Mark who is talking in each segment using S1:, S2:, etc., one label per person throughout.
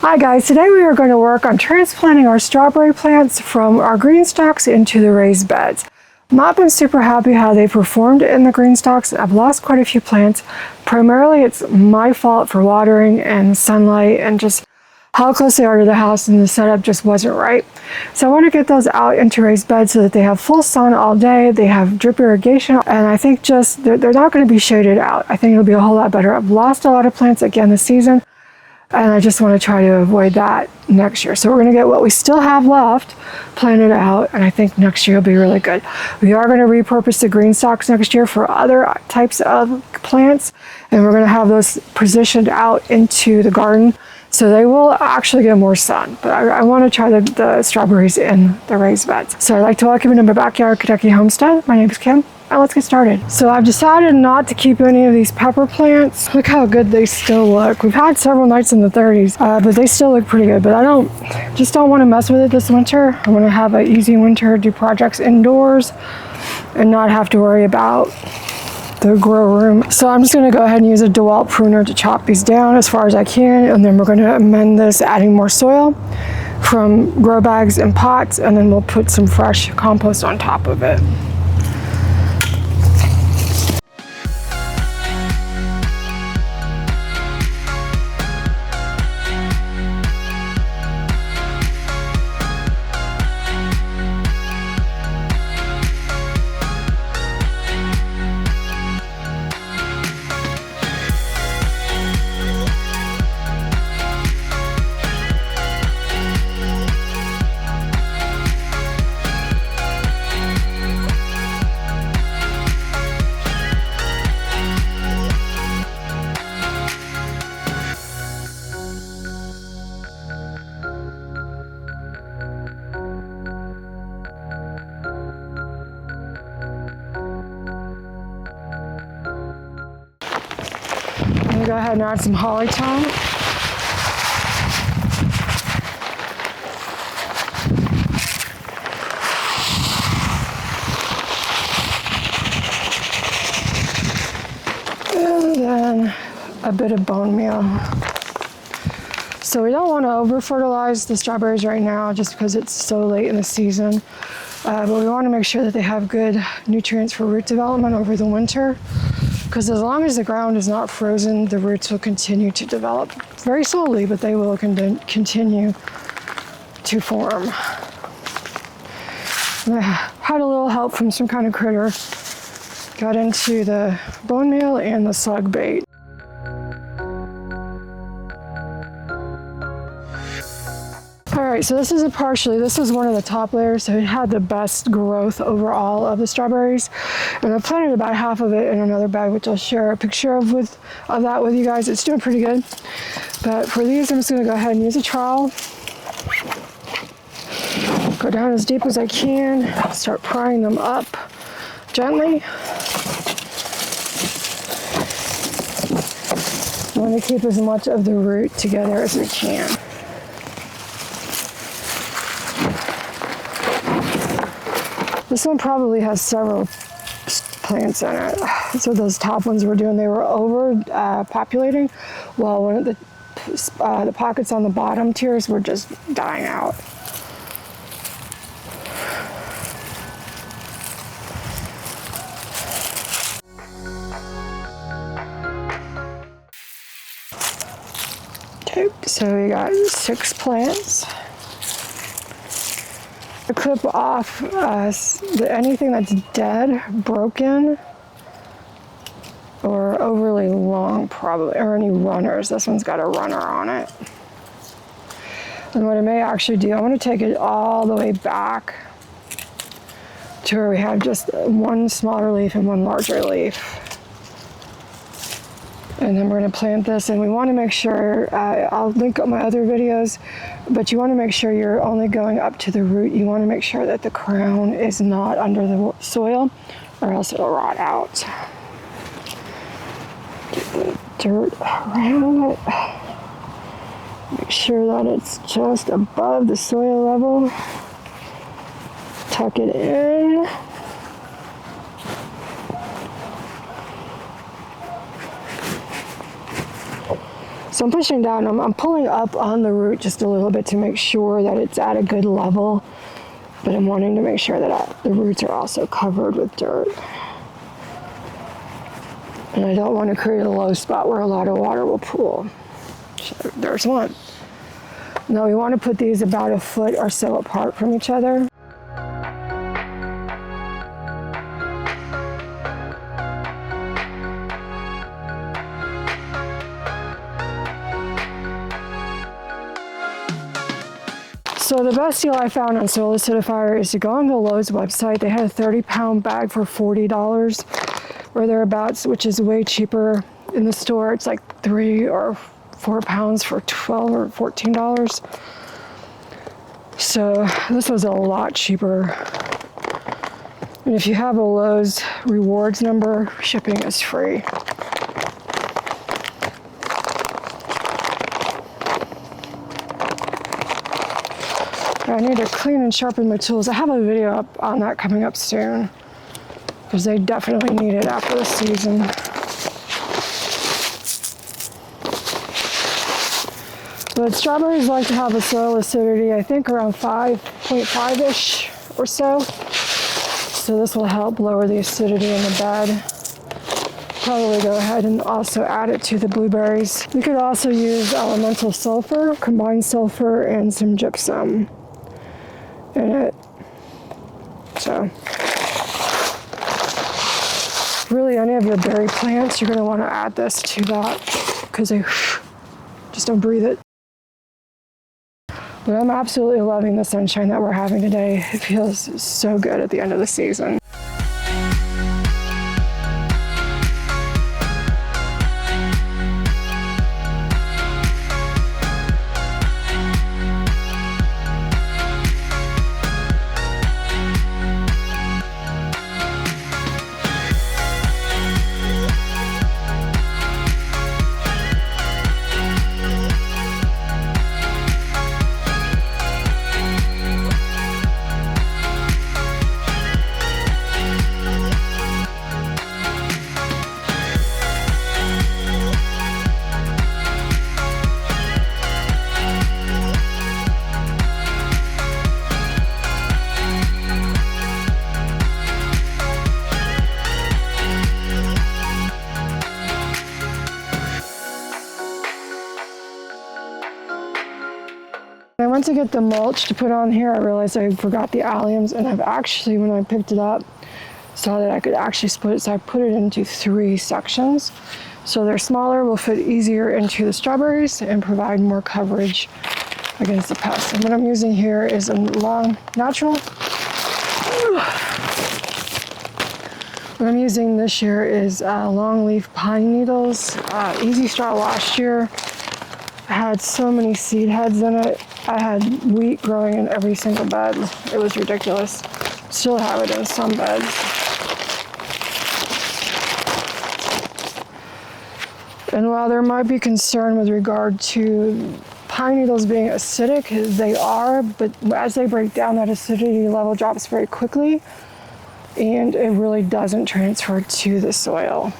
S1: Hi guys, today we are going to work on transplanting our strawberry plants from our green stalks into the raised beds. Not been super happy how they performed in the green stalks. I've lost quite a few plants. Primarily it's my fault for watering and sunlight and just how close they are to the house, and the setup just wasn't right. So I want to get those out into raised beds so that they have full sun all day, they have drip irrigation, and I think just they're not going to be shaded out. I think it'll be a whole lot better. I've lost a lot of plants again this season, and I just want to try to avoid that next year. So we're going to get what we still have left planted out, and I think next year will be really good. We are going to repurpose the green stalks next year for other types of plants, and we're going to have those positioned out into the garden so they will actually get more sun. But I want to try the strawberries in the raised beds. So I'd like to welcome you to my backyard Kentucky homestead. My name is Kim. And let's get started. So I've decided not to keep any of these pepper plants. Look how good they still look. We've had several nights in the 30s, but they still look pretty good. But I just don't want to mess with it this winter. I want to have an easy winter, do projects indoors, and not have to worry about the grow room. So I'm just going to go ahead and use a DeWalt pruner to chop these down as far as I can, and then we're going to amend this, adding more soil from grow bags and pots, and then we'll put some fresh compost on top of it. I'm gonna go ahead and add some holly tongue. And then a bit of bone meal. So we don't want to over fertilize the strawberries right now just because it's so late in the season. But we want to make sure that they have good nutrients for root development over the winter. Because as long as the ground is not frozen, the roots will continue to develop very slowly, but they will continue to form. I had a little help from some kind of critter. Got into the bone meal and the slug bait. Alright, so this is this was one of the top layers, so it had the best growth overall of the strawberries. And I planted about half of it in another bag, which I'll share a picture of that with you guys. It's doing pretty good. But for these, I'm just going to go ahead and use a trowel. Go down as deep as I can, start prying them up gently. I want to keep as much of the root together as we can. This one probably has several plants in it. So those top ones we're doing, they were over populating, while one of the pockets on the bottom tiers were just dying out. Okay, so we got 6 plants. Clip off anything that's dead, broken, or overly long, probably, or any runners. This one's got a runner on it. And what I may actually do, I want to take it all the way back to where we have just one smaller leaf and one larger leaf. And then we're going to plant this, and we want to make sure, I'll link up my other videos, but you want to make sure you're only going up to the root. You want to make sure that the crown is not under the soil, or else it'll rot out. Get the dirt around it. Make sure that it's just above the soil level. Tuck it in. So I'm pushing down, I'm pulling up on the root just a little bit to make sure that it's at a good level, but I'm wanting to make sure that the roots are also covered with dirt. And I don't want to create a low spot where a lot of water will pool. So there's one. Now we want to put these about a foot or so apart from each other. So the best deal I found on soil acidifier is to go on the Lowe's website. They had a 30-pound bag for $40 or thereabouts, which is way cheaper. In the store, it's like 3 or 4 pounds for $12 or $14. So this was a lot cheaper. And if you have a Lowe's rewards number, shipping is free. I need to clean and sharpen my tools. I have a video up on that coming up soon because they definitely need it after the season. But strawberries like to have a soil acidity, I think around 5.5-ish or so. So this will help lower the acidity in the bed. Probably go ahead and also add it to the blueberries. We could also use elemental sulfur, combined sulfur, and some gypsum in it. So really any of your berry plants, you're going to want to add this to that because they just don't breathe it. But I'm absolutely loving the sunshine that we're having today. It feels so good at the end of the season. I went to get the mulch to put on here. I realized I forgot the alliums, and I've actually, when I picked it up, saw that I could actually split it, so I put it into 3 sections. So they're smaller, will fit easier into the strawberries and provide more coverage against the pests. And what I'm using here is a long natural. What I'm using this year is long leaf pine needles. Easy Straw last year had so many seed heads in it. I had wheat growing in every single bed. It was ridiculous. Still have it in some beds. And while there might be concern with regard to pine needles being acidic, they are, but as they break down, that acidity level drops very quickly, and it really doesn't transfer to the soil.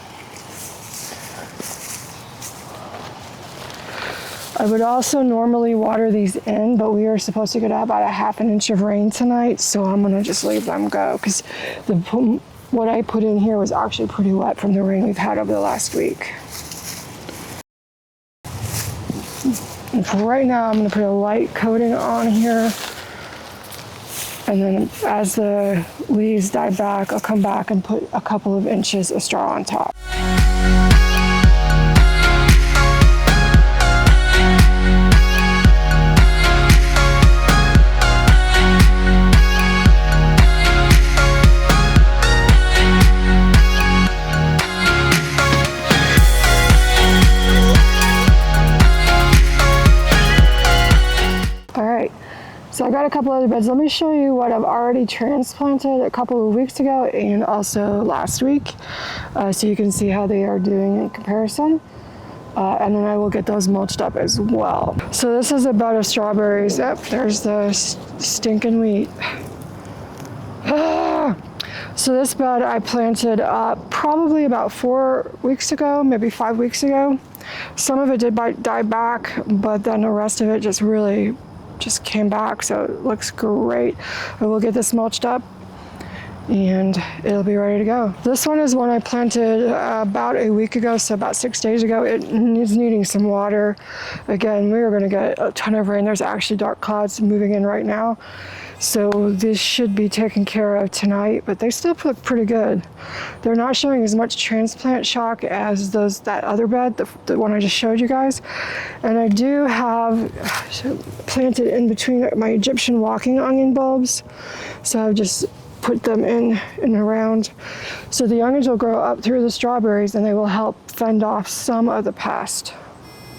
S1: I would also normally water these in, but we are supposed to get about a ½ inch of rain tonight, so I'm gonna just leave them go because what I put in here was actually pretty wet from the rain we've had over the last week. And for right now, I'm gonna put a light coating on here, and then as the leaves die back, I'll come back and put a couple of inches of straw on top. So I got a couple other beds. Let me show you what I've already transplanted a couple of weeks ago and also last week, so you can see how they are doing in comparison. And then I will get those mulched up as well. So this is a bed of strawberries. Yep, there's the stinking wheat. So this bed I planted probably about 4 weeks ago, maybe 5 weeks ago. Some of it did die back, but then the rest of it just really just came back, so it looks great. I will get this mulched up and it'll be ready to go. This one is one I planted about a week ago, so about 6 days ago. It is needing some water. Again, we are going to get a ton of rain. There's actually dark clouds moving in right now, so this should be taken care of tonight, but they still look pretty good. They're not showing as much transplant shock as that other bed, the one I just showed you guys. And I do have planted in between my Egyptian walking onion bulbs, so I've just put them in and around, so the youngins will grow up through the strawberries and they will help fend off some of the pest.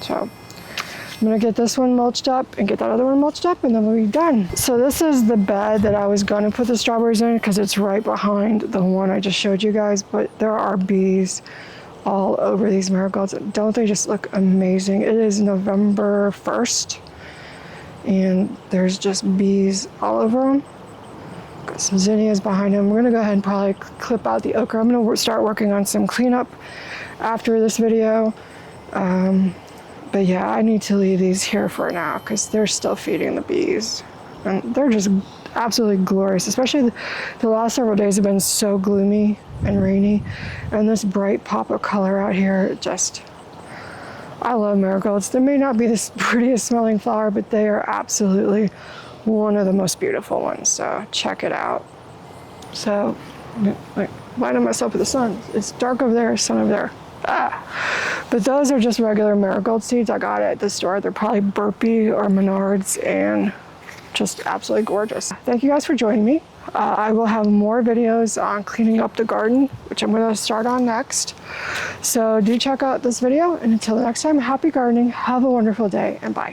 S1: So I'm gonna get this one mulched up and get that other one mulched up, and then we'll be done. So this is the bed that I was gonna put the strawberries in because it's right behind the one I just showed you guys, but there are bees all over these marigolds. Don't they just look amazing? It is November 1st and there's just bees all over them. Got some zinnias behind him. We're gonna go ahead and probably clip out the okra. I'm gonna start working on some cleanup after this video. But yeah, I need to leave these here for now because they're still feeding the bees. And they're just absolutely glorious, especially the last several days have been so gloomy and rainy. And this bright pop of color out here, I love marigolds. They may not be the prettiest smelling flower, but they are absolutely one of the most beautiful ones, so check it out. So, like, lining myself with the sun. It's dark over there, sun over there. But those are just regular marigold seeds I got at the store. They're probably Burpee or Menards, and just absolutely gorgeous. Thank you guys for joining me. I will have more videos on cleaning up the garden, which I'm going to start on next. So do check out this video, and until the next time, happy gardening, have a wonderful day, and bye.